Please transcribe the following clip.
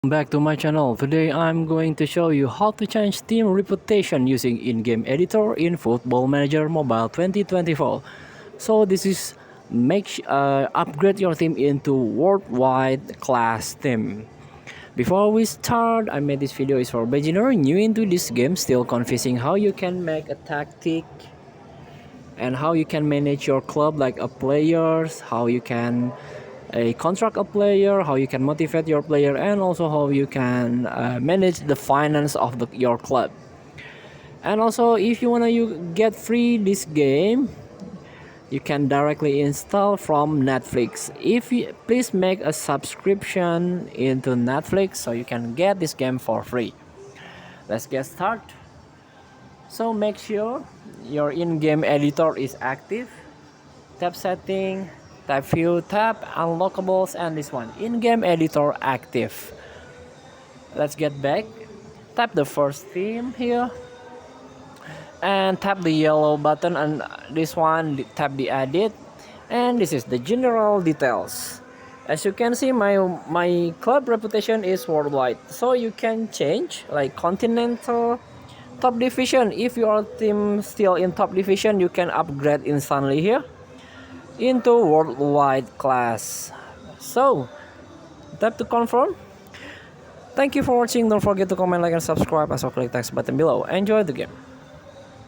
Back to my channel. Today I'm going to show you how to change team reputation using in-game editor in Football Manager Mobile 2024. So this is upgrade your team into worldwide class team. Before we start, I made this video is for beginner new into this game, still confusing how you can make a tactic and how you can manage your club like a players, how you can contract a player, how you can motivate your player, and also how you can manage the finance of your club. And also, if you wanna get free this game, you can directly install from Netflix. If you please make a subscription into Netflix so you can get this game for free. Let's get started. So make sure your in-game editor is active. Tap setting, tap view, tap unlockables, and this one in-game editor active. Let's get back. Tap the first theme here and tap the yellow button, and this one tap the edit, and this is the general details. As you can see, my club reputation is worldwide, so you can change like continental, top division. If your team still in top division, you can upgrade instantly here into worldwide class. So tap to confirm. Thank you for watching. Don't forget to comment, like, and subscribe. Also click text button below. Enjoy the game.